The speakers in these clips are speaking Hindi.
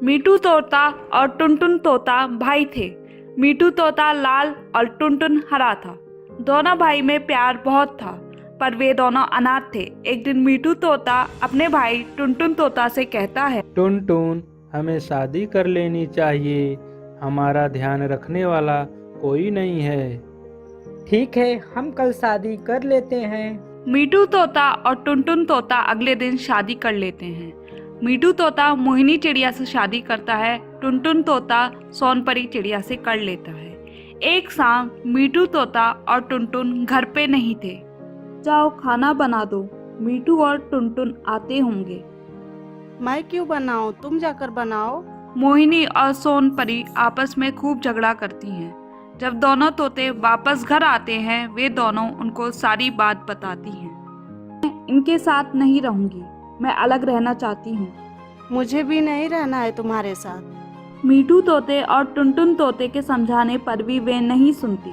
मीठू तोता और टुनटुन तोता भाई थे। मीठू तोता लाल और टुनटुन हरा था। दोनों भाई में प्यार बहुत था, पर वे दोनों अनाथ थे। एक दिन मीठू तोता अपने भाई टुनटुन तोता से कहता है, टुनटुन, हमें शादी कर लेनी चाहिए। हमारा ध्यान रखने वाला कोई नहीं है। ठीक है, हम कल शादी कर लेते हैं। मीठू तोता और टुनटुन तोता अगले दिन शादी कर लेते हैं। मीठू तोता मोहिनी चिड़िया से शादी करता है। टुनटुन तोता सोनपरी चिड़िया से कर लेता है। एक शाम मीठू तोता और टुनटुन घर पे नहीं थे। जाओ खाना बना दो, मीठू और टुनटुन आते होंगे। मैं क्यों बनाऊं, तुम जाकर बनाओ। मोहिनी और सोनपरी आपस में खूब झगड़ा करती हैं। जब दोनों तोते वापस घर आते हैं, वे दोनों उनको सारी बात बताती हैं। मैं इनके साथ नहीं रहूंगी, मैं अलग रहना चाहती हूँ। मुझे भी नहीं रहना है तुम्हारे साथ। मीठू तोते और टुनटुन तोते के समझाने पर भी वे नहीं सुनती।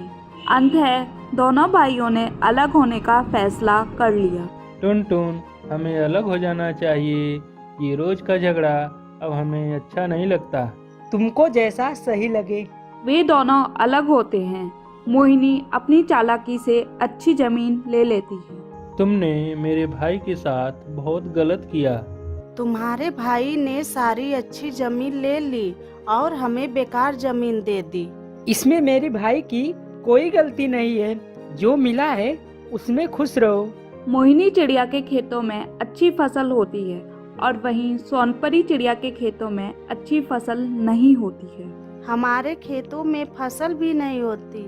अंत है, दोनों भाइयों ने अलग होने का फैसला कर लिया। टुनटुन, हमें अलग हो जाना चाहिए। ये रोज का झगड़ा अब हमें अच्छा नहीं लगता। तुमको जैसा सही लगे। वे दोनों अलग होते हैं। मोहिनी अपनी चालाकी से अच्छी जमीन ले लेती है। तुमने मेरे भाई के साथ बहुत गलत किया। तुम्हारे भाई ने सारी अच्छी जमीन ले ली और हमें बेकार जमीन दे दी। इसमें मेरे भाई की कोई गलती नहीं है। जो मिला है उसमें खुश रहो। मोहिनी चिड़िया के खेतों में अच्छी फसल होती है और वहीं सोनपरी चिड़िया के खेतों में अच्छी फसल नहीं होती है। हमारे खेतों में फसल भी नहीं होती,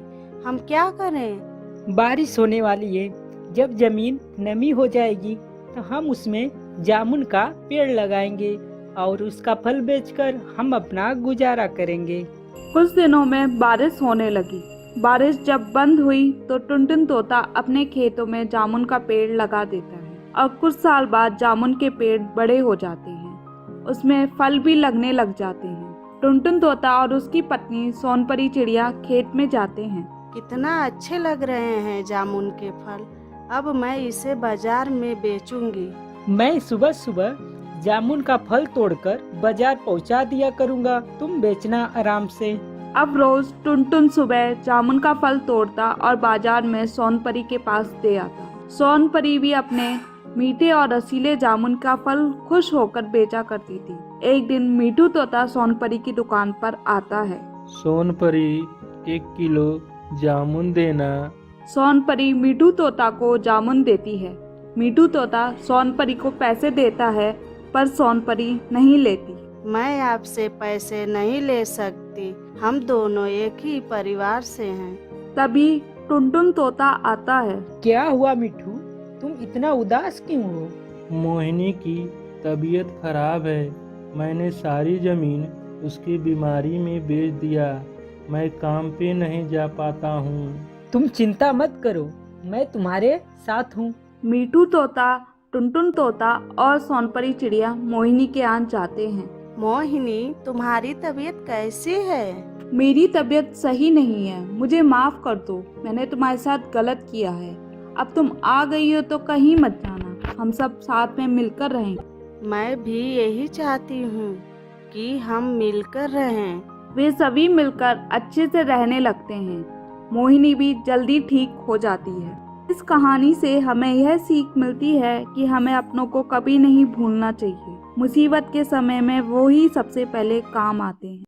हम क्या करें। बारिश होने वाली है। जब जमीन नमी हो जाएगी तो हम उसमें जामुन का पेड़ लगाएंगे और उसका फल बेचकर हम अपना गुजारा करेंगे। कुछ दिनों में बारिश होने लगी। बारिश जब बंद हुई तो टुनटुन तोता अपने खेतों में जामुन का पेड़ लगा देता है और कुछ साल बाद जामुन के पेड़ बड़े हो जाते हैं। उसमें फल भी लगने लग जाते हैं। टुनटुन तोता और उसकी पत्नी सोनपरी चिड़िया खेत में जाते हैं। कितना अच्छे लग रहे हैं जामुन के फल, अब मैं इसे बाजार में बेचूंगी। मैं सुबह सुबह जामुन का फल तोड़कर बाजार पहुंचा दिया करूंगा, तुम बेचना आराम से। अब रोज टुनटुन सुबह जामुन का फल तोड़ता और बाजार में सोनपरी के पास दे आता। सोनपरी भी अपने मीठे और रसीले जामुन का फल खुश होकर बेचा करती थी। एक दिन मीठू तोता सोनपरी की दुकान पर आता है। सोनपरी, 1 किलो जामुन देना। सोनपरी मीठू तोता को जामुन देती है। मीठू तोता सोनपरी को पैसे देता है, पर सोनपरी नहीं लेती। मैं आपसे पैसे नहीं ले सकती, हम दोनों एक ही परिवार से हैं। तभी टुनटुन तोता आता है। क्या हुआ मिठू, तुम इतना उदास क्यों हो? मोहिनी की तबीयत खराब है। मैंने सारी जमीन उसकी बीमारी में बेच दिया। मैं काम पे नहीं जा पाता हूँ। तुम चिंता मत करो, मैं तुम्हारे साथ हूँ। मीठू तोता, टुनटुन तोता और सोनपरी चिड़िया मोहिनी के यहाँ जाते हैं। मोहिनी, तुम्हारी तबीयत कैसी है। मेरी तबीयत सही नहीं है, मुझे माफ कर दो। मैंने तुम्हारे साथ गलत किया है। अब तुम आ गई हो तो कहीं मत जाना, हम सब साथ में मिलकर रहेंगे। मैं भी यही चाहती हूँ कि हम मिलकर रहें। वे सभी मिलकर अच्छे से रहने लगते हैं। मोहिनी भी जल्दी ठीक हो जाती है। इस कहानी से हमें यह सीख मिलती है कि हमें अपनों को कभी नहीं भूलना चाहिए। मुसीबत के समय में वो ही सबसे पहले काम आते हैं।